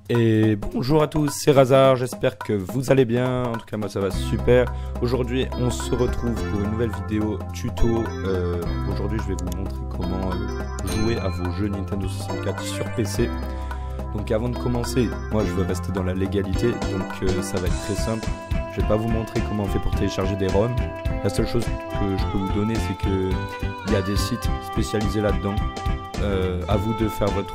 Et bonjour à tous, c'est Razar, j'espère que vous allez bien, en tout cas moi ça va super. Aujourd'hui on se retrouve pour une nouvelle vidéo tuto. Aujourd'hui je vais vous montrer comment jouer à vos jeux Nintendo 64 sur PC. Donc avant de commencer, moi je veux rester dans la légalité, donc ça va être très simple. Je vais pas vous montrer comment on fait pour télécharger des ROM. La seule chose que je peux vous donner, c'est qu'il y a des sites spécialisés là-dedans. À vous de faire votre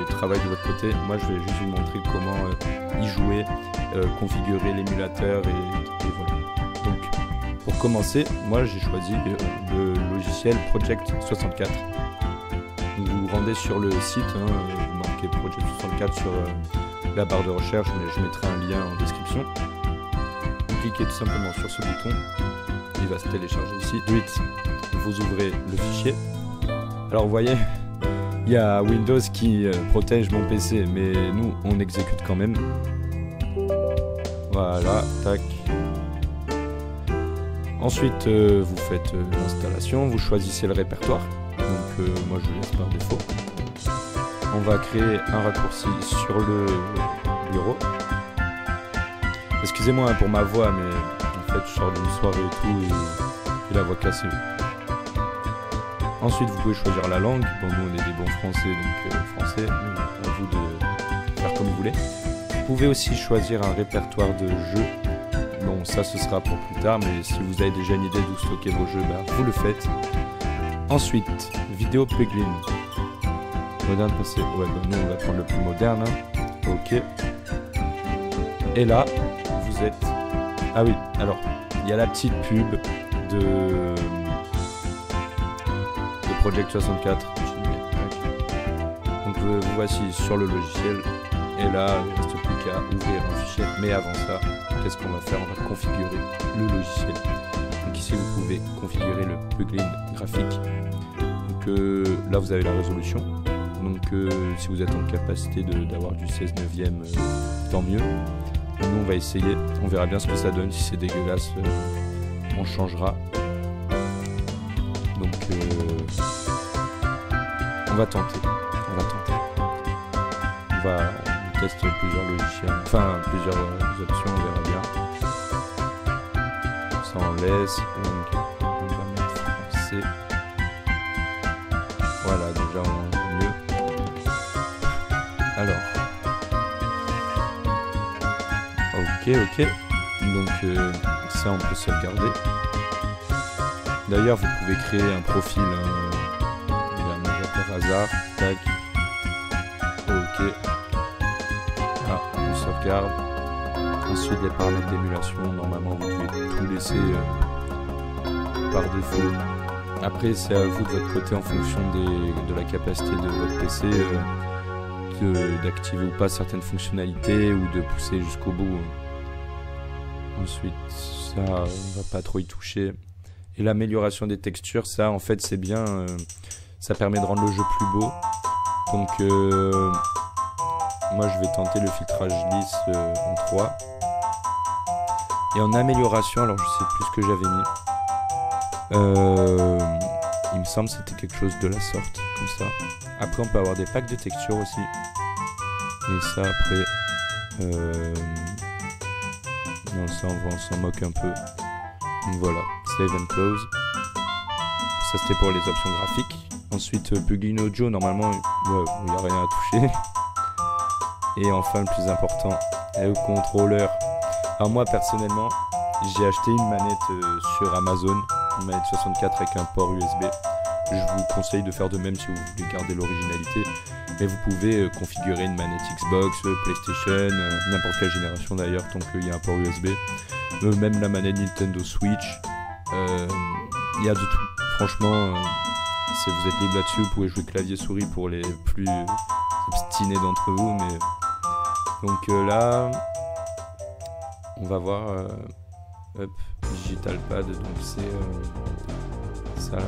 travail de votre côté. Moi je vais juste vous montrer comment y jouer, configurer l'émulateur et voilà. Donc pour commencer, moi j'ai choisi le logiciel Project 64. Donc, vous vous rendez sur le site, vous marquez Project 64 sur la barre de recherche, mais je mettrai un lien en description. Vous cliquez tout simplement sur ce bouton, il va se télécharger ici. Ensuite, vous ouvrez le fichier. Alors vous voyez, il y a Windows qui protège mon PC, mais nous on exécute quand même. Voilà, tac. Ensuite vous faites l'installation, vous choisissez le répertoire. Donc moi je laisse par défaut. On va créer un raccourci sur le bureau. Excusez-moi pour ma voix, mais en fait je sors d'une soirée et tout et la voix cassée. Ensuite, vous pouvez choisir la langue. Bon, nous, on est des bons français, donc français. À vous de faire comme vous voulez. Vous pouvez aussi choisir un répertoire de jeux. Bon, ça, ce sera pour plus tard, mais si vous avez déjà une idée d'où stocker vos jeux, bah, vous le faites. Ensuite, vidéo plugin. Moderne PC. Ouais, bah, nous, on va prendre le plus moderne. Hein. Ok. Et là, vous êtes... Ah oui, alors, il y a la petite pub de Project 64. Donc vous voici sur le logiciel et là il ne reste plus qu'à ouvrir un fichier, mais avant ça qu'est-ce qu'on va faire? On va configurer le logiciel. Donc ici vous pouvez configurer le plugin graphique. Donc là vous avez la résolution, donc si vous êtes en capacité d'avoir du 16 neuvième, tant mieux. Nous on va essayer, on verra bien ce que ça donne. Si c'est dégueulasse, on changera. Donc on va tenter. On teste plusieurs logiciels, enfin plusieurs options, on verra bien. Ça on laisse, on va mettre français. Voilà, déjà on est mieux. Alors, ok. Donc ça on peut sauvegarder. D'ailleurs, vous pouvez créer un profil, hasard, tac, ok, ah, on sauvegarde. Ensuite, les paramètres d'émulation, normalement vous devez tout laisser par défaut. Après, c'est à vous de votre côté, en fonction de la capacité de votre PC, d'activer ou pas certaines fonctionnalités ou de pousser jusqu'au bout. Ensuite, ça, on va pas trop y toucher. Et l'amélioration des textures, ça en fait c'est bien, ça permet de rendre le jeu plus beau. Donc moi je vais tenter le filtrage lisse en 3. Et en amélioration, alors je sais plus ce que j'avais mis. Il me semble que c'était quelque chose de la sorte, comme ça. Après on peut avoir des packs de textures aussi. Et ça après... non, ça on s'en moque un peu. Donc voilà, save and close. Ça c'était pour les options graphiques. Ensuite plugin audio, normalement il n'y a rien à toucher. Et enfin le plus important, le contrôleur. Alors moi personnellement, j'ai acheté une manette sur Amazon, une manette 64 avec un port USB. Je vous conseille de faire de même si vous voulez garder l'originalité. Mais vous pouvez configurer une manette Xbox, PlayStation, n'importe quelle génération d'ailleurs, tant qu'il y a un port USB. Même la manette Nintendo Switch, il y a de tout. Franchement, si vous êtes libre là-dessus, vous pouvez jouer clavier-souris pour les plus obstinés d'entre vous. Mais donc là, on va voir hop, Digital Pad, donc c'est ça là.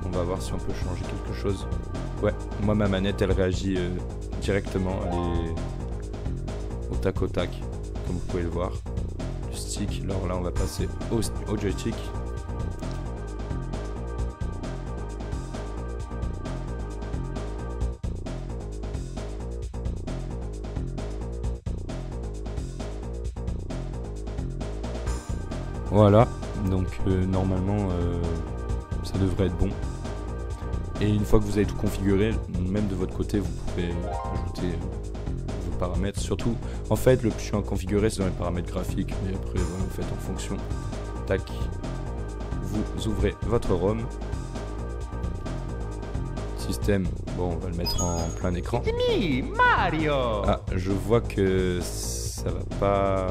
On va voir si on peut changer quelque chose. Ouais, moi ma manette elle réagit directement, elle est au tac au tac, comme vous pouvez le voir. Le stick, alors là on va passer au joystick. Voilà, donc normalement ça devrait être bon. Et une fois que vous avez tout configuré, même de votre côté, vous pouvez ajouter vos paramètres. Surtout, en fait, le plus chiant à configurer, c'est dans les paramètres graphiques. Mais après, voilà, vous faites en fonction. Tac. Vous ouvrez votre ROM. Système, bon, on va le mettre en plein écran. Mario. Ah, je vois que ça va pas...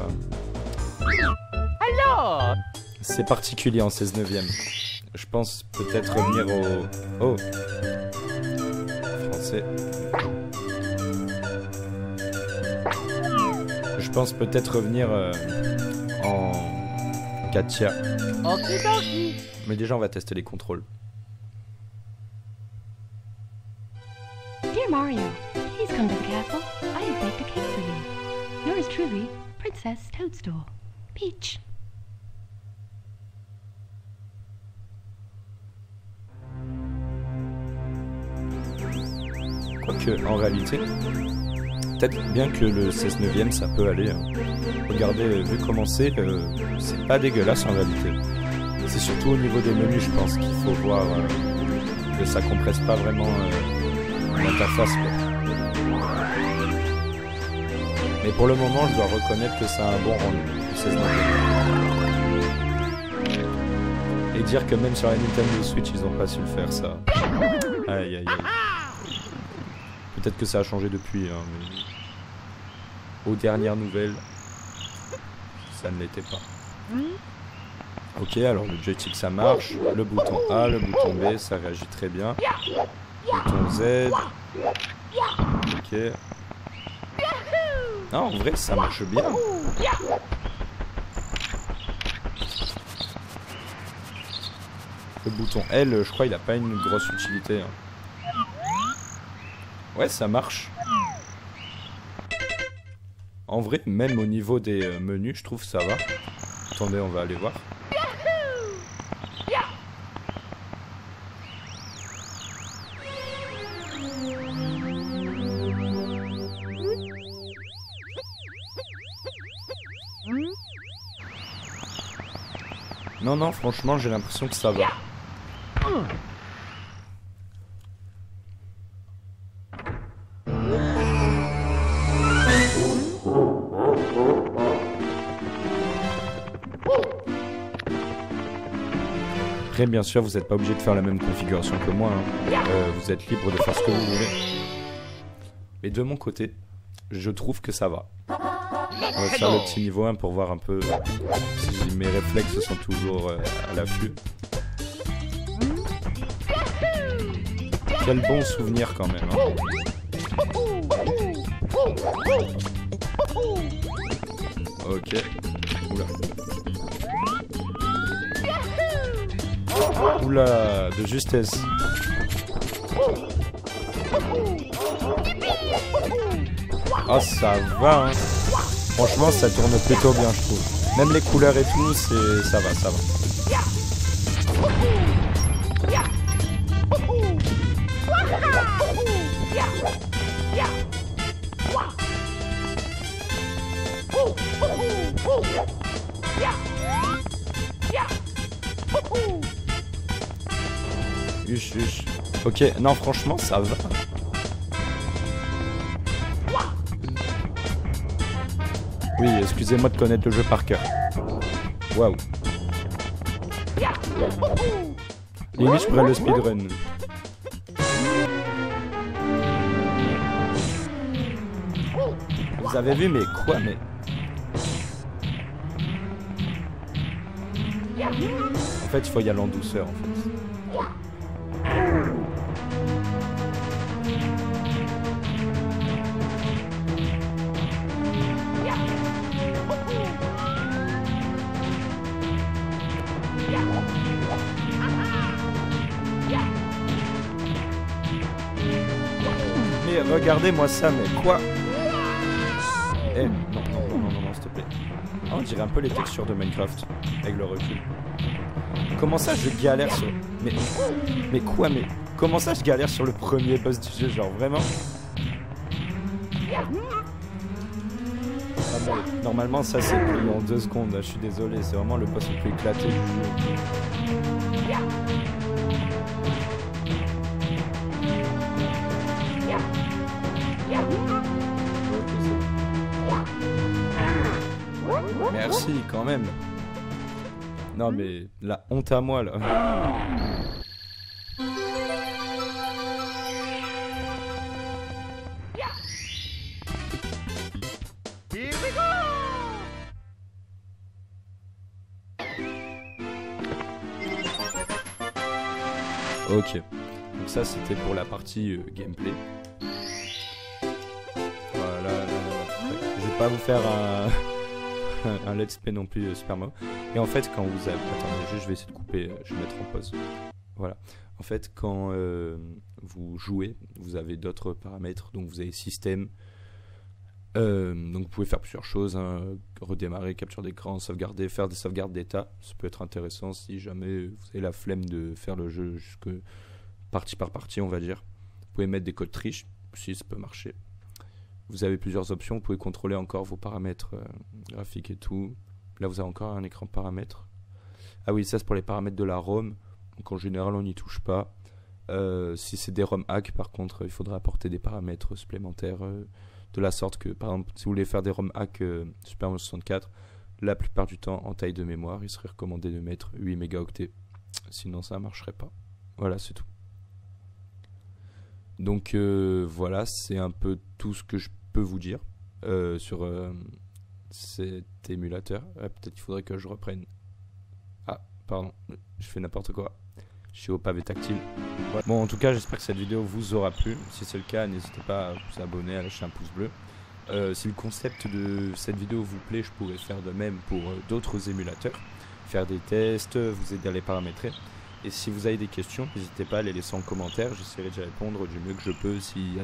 Alors. C'est particulier en 16 neuvième. Je pense peut-être revenir au... Oh. Français. Je pense peut-être revenir en 4 tiers. Okidoki. Mais déjà, on va tester les contrôles. Dear Mario, please come to the castle. I have baked a cake for you. Yours truly, Princess Toadstool. Peach. Quoique, en réalité, peut-être bien que le 16 neuvième, ça peut aller. Hein. Regardez, vu comment c'est pas dégueulasse en réalité. C'est surtout au niveau des menus, je pense, qu'il faut voir que ça compresse pas vraiment l'interface. Mais pour le moment, je dois reconnaître que c'est un bon rendu, le 16 neuvième. Et dire que même sur la Nintendo Switch, ils ont pas su le faire, ça. Aïe, aïe, aïe. Peut-être que ça a changé depuis, hein, mais... Aux dernières nouvelles, ça ne l'était pas. Ok, alors le joystick ça marche, le bouton A, le bouton B, ça réagit très bien. Bouton Z. Ok. Non, en vrai, ça marche bien. Le bouton L, je crois, il a pas une grosse utilité. Hein. Ouais, ça marche. En vrai, même au niveau des menus, je trouve ça va. Attendez, on va aller voir. Non, non, franchement, j'ai l'impression que ça va. Après, bien sûr, vous n'êtes pas obligé de faire la même configuration que moi. Hein. Vous êtes libre de faire ce que vous voulez. Mais de mon côté, je trouve que ça va. On va faire le petit niveau 1 pour voir un peu si mes réflexes sont toujours à l'affût. Quel bon souvenir quand même. Hein. Ok. Oula. Oula, de justesse. Ah, ça va, hein. Franchement, ça tourne plutôt bien, je trouve. Même les couleurs et tout, ça va, ça va. Huch, huch. Ok, non, franchement, ça va. Oui, excusez-moi de connaître le jeu par cœur. Waouh. Limite, je pourrais le speedrun. Vous avez vu, mais quoi, mais... En fait, il faut y aller en douceur, en fait. Mais regardez-moi ça, mais quoi? Eh, non, non, non, non, non, s'il te plaît. Ah, on dirait un peu les textures de Minecraft, avec le recul. Comment ça, je galère sur... Mais quoi, mais... Comment ça, je galère sur le premier boss du jeu, genre, vraiment? Ah bah, normalement ça c'est pris en 2 secondes, je suis désolé, c'est vraiment le boss le plus éclaté du jeu. Merci quand même. Non mais la honte à moi là. Here we go! Ok, donc ça c'était pour la partie gameplay. Voilà, je vais pas vous faire un let's play non plus super Mario. Et en fait quand vous avez... Attendez, juste je vais essayer de couper, je vais mettre en pause. Voilà, en fait quand vous jouez, vous avez d'autres paramètres, donc vous avez système. Donc vous pouvez faire plusieurs choses, hein. Redémarrer, capture d'écran, sauvegarder, faire des sauvegardes d'état. Ça peut être intéressant si jamais vous avez la flemme de faire le jeu jusque partie par partie, on va dire. Vous pouvez mettre des codes triches, si ça peut marcher. Vous avez plusieurs options, vous pouvez contrôler encore vos paramètres graphiques et tout. Là vous avez encore un écran paramètres. Ah oui, ça c'est pour les paramètres de la ROM. Donc en général on n'y touche pas. Si c'est des ROM hack par contre, il faudra apporter des paramètres supplémentaires de la sorte que, par exemple, si vous voulez faire des ROM hack Super Mario 64, la plupart du temps, en taille de mémoire, il serait recommandé de mettre 8 mégaoctets. Sinon, ça ne marcherait pas. Voilà, c'est tout. Donc, voilà, c'est un peu tout ce que je peux vous dire sur cet émulateur. Peut-être qu'il faudrait que je reprenne. Ah, pardon, je fais n'importe quoi. Je suis au pavé tactile. Ouais. Bon, en tout cas, j'espère que cette vidéo vous aura plu. Si c'est le cas, n'hésitez pas à vous abonner, à lâcher un pouce bleu. Si le concept de cette vidéo vous plaît, je pourrais faire de même pour d'autres émulateurs. Faire des tests, vous aider à les paramétrer. Et si vous avez des questions, n'hésitez pas à les laisser en commentaire. J'essaierai d'y répondre du mieux que je peux. S'il y a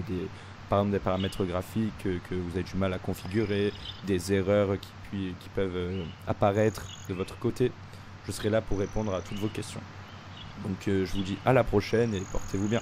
par exemple des paramètres graphiques que vous avez du mal à configurer, des erreurs qui peuvent apparaître de votre côté, je serai là pour répondre à toutes vos questions. Donc je vous dis à la prochaine et portez-vous bien.